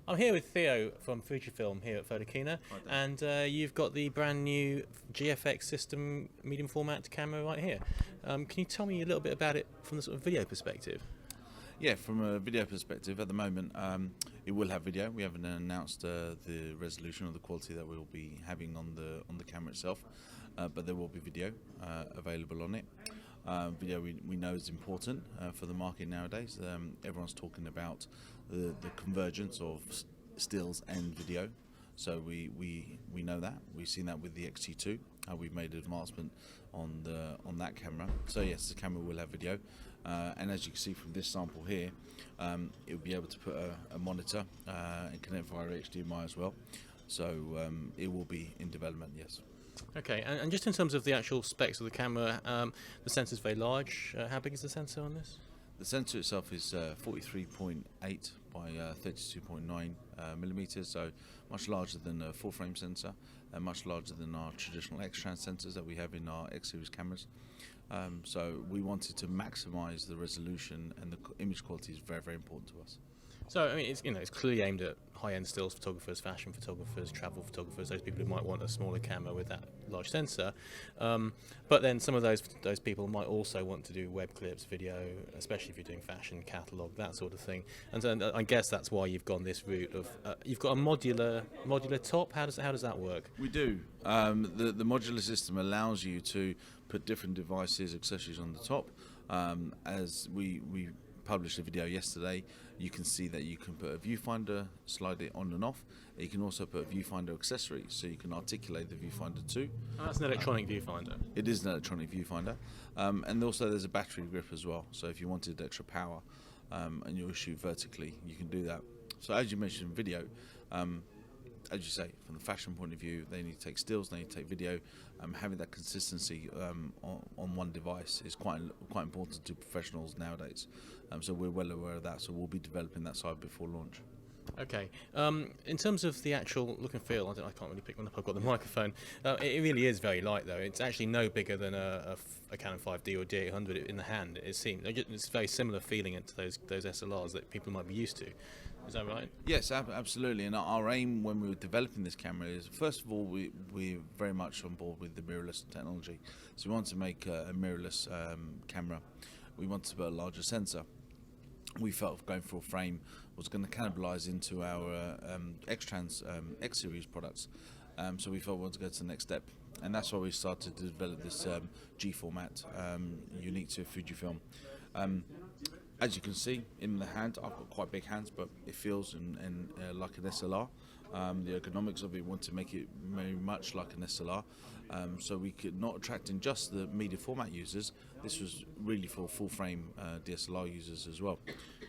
I'm here with Theo from Fujifilm here at Photokina, and you've got the brand new GFX system medium format camera right here. Can you tell me a little bit about it from the sort of video perspective? Yeah, from a video perspective, at the moment, it will have video. We haven't announced the resolution or the quality that we'll be having on the camera itself, but there will be video available on it. Video we know is important for the market nowadays. Everyone's talking about the convergence of stills and video, so we know that. We've seen that with the X-T2, how we've made an advancement on that camera. So yes, the camera will have video, and as you can see from this sample here, it will be able to put a monitor and connect via HDMI as well. So it will be in development, yes. Okay, and just in terms of the actual specs of the camera, the sensor's very large. How big is the sensor on this? The sensor itself is 43.8 by 32.9 millimeters, so much larger than a full-frame sensor, and much larger than our traditional X-Trans sensors that we have in our X-series cameras. So we wanted to maximise the resolution, and the image quality is very, very important to us. So I mean, it's clearly aimed at high-end stills photographers, fashion photographers, travel photographers, those people who might want a smaller camera with that large sensor. But then some of those people might also want to do web clips, video, especially if you're doing fashion, catalogue, that sort of thing. And so I guess that's why you've gone this route of you've got a modular top. How does that work? We do. The modular system allows you to put different devices, accessories on the top. As we published a video yesterday, you can see that you can put a viewfinder, slide it on and off. You can also put a viewfinder accessory, so you can articulate the viewfinder too. Oh, that's an electronic viewfinder. It is an electronic viewfinder, and also there's a battery grip as well. So if you wanted extra power and you shoot vertically, you can do that. So as you mentioned, video. As you say, from the fashion point of view, they need to take stills, they need to take video. Having that consistency on one device is quite important to professionals nowadays. So we're well aware of that, so we'll be developing that side before launch. Okay. In terms of the actual look and feel, I can't really pick one up. I've got the microphone. It really is very light, though. It's actually no bigger than a Canon 5D or D800 in the hand. It seems it's very similar feeling to those SLRs that people might be used to. Is that right? Yes, absolutely. And our aim when we were developing this camera is, first of all, we're very much on board with the mirrorless technology. So we want to make a mirrorless camera. We want to put a larger sensor. We felt going for a frame was going to cannibalise into our X-Trans X-series products. So we felt we wanted to go to the next step. And that's why we started to develop this G format, unique to Fujifilm. As you can see in the hand, I've got quite big hands, but it feels and like an SLR. The ergonomics of it want to make it very much like an SLR. So we could not attract in just the media format users. This was really for full frame DSLR users as well.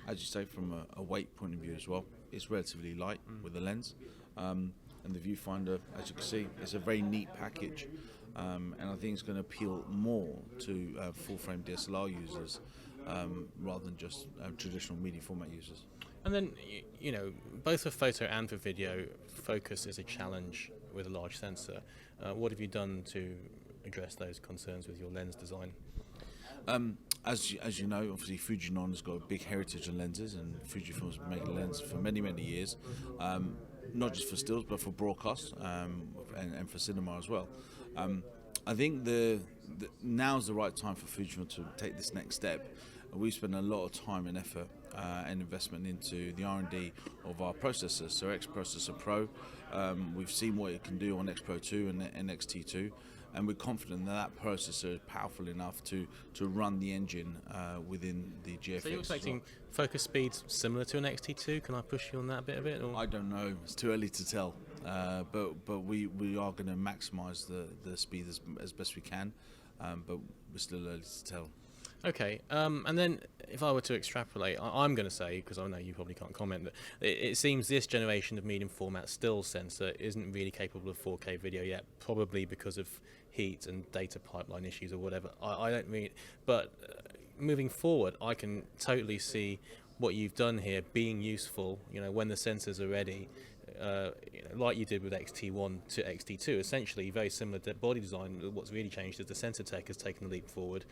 As you say, from a weight point of view as well, it's relatively light with the lens. And the viewfinder, as you can see, it's a very neat package. And I think it's going to appeal more to full frame DSLR users rather than just traditional media format users. And then, you know, both for photo and for video, focus is a challenge with a large sensor. What have you done to address those concerns with your lens design? As you know, obviously Fujinon has got a big heritage in lenses, and Fujifilm's been making lenses for many years, not just for stills but for broadcast and for cinema as well. I think now's the right time for Fujifilm to take this next step. We spend a lot of time and effort and investment into the R&D of our processors. So X Processor Pro, we've seen what it can do on X Pro 2 and X-T2, and we're confident that processor is powerful enough to run the engine within the GFX. So you're expecting focus speeds similar to an X-T2? Can I push you on that bit of it? Or? I don't know. It's too early to tell. But we are going to maximise the speed as best we can, but we're still early to tell. Okay, and then if I were to extrapolate, I'm going to say, because I know you probably can't comment, that it seems this generation of medium format still sensor isn't really capable of 4K video yet, probably because of heat and data pipeline issues or whatever. I don't mean, but moving forward, I can totally see what you've done here being useful. You know, when the sensors are ready. Like you did with X-T1 to X-T2, essentially very similar body design. What's really changed is the sensor tech has taken a leap forward.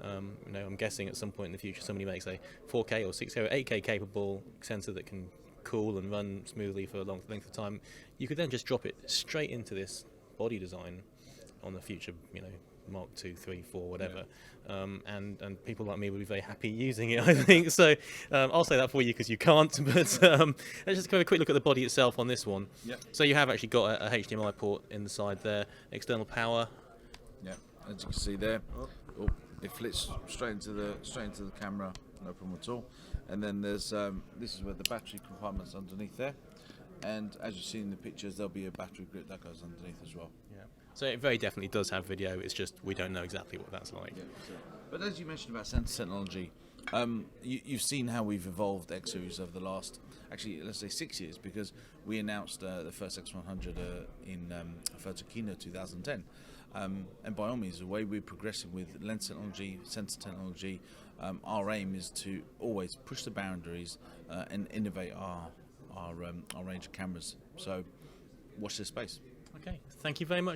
I'm guessing at some point in the future somebody makes a 4K or 6K or 8K capable sensor that can cool and run smoothly for a long length of time, you could then just drop it straight into this body design on the future, Mark 2, 3, 4, whatever, and people like me would be very happy using it, I think. So I'll say that for you because you can't. But let's just have a quick look at the body itself on this one. Yep. So you have actually got a HDMI port in the side there, external power. Yeah, as you can see there, it flips straight into the camera, no problem at all. And then there's this is where the battery compartment's underneath there. And as you see in the pictures, there'll be a battery grip that goes underneath as well. Yeah. So it very definitely does have video. It's just we don't know exactly what that's like. Yeah, but as you mentioned about sensor technology, you've seen how we've evolved X series over the last, actually, let's say 6 years, because we announced the first X100 in Photokina 2010. And by all means, the way we're progressing with lens technology, sensor technology, our aim is to always push the boundaries and innovate our range of cameras. So watch this space. Okay, thank you very much.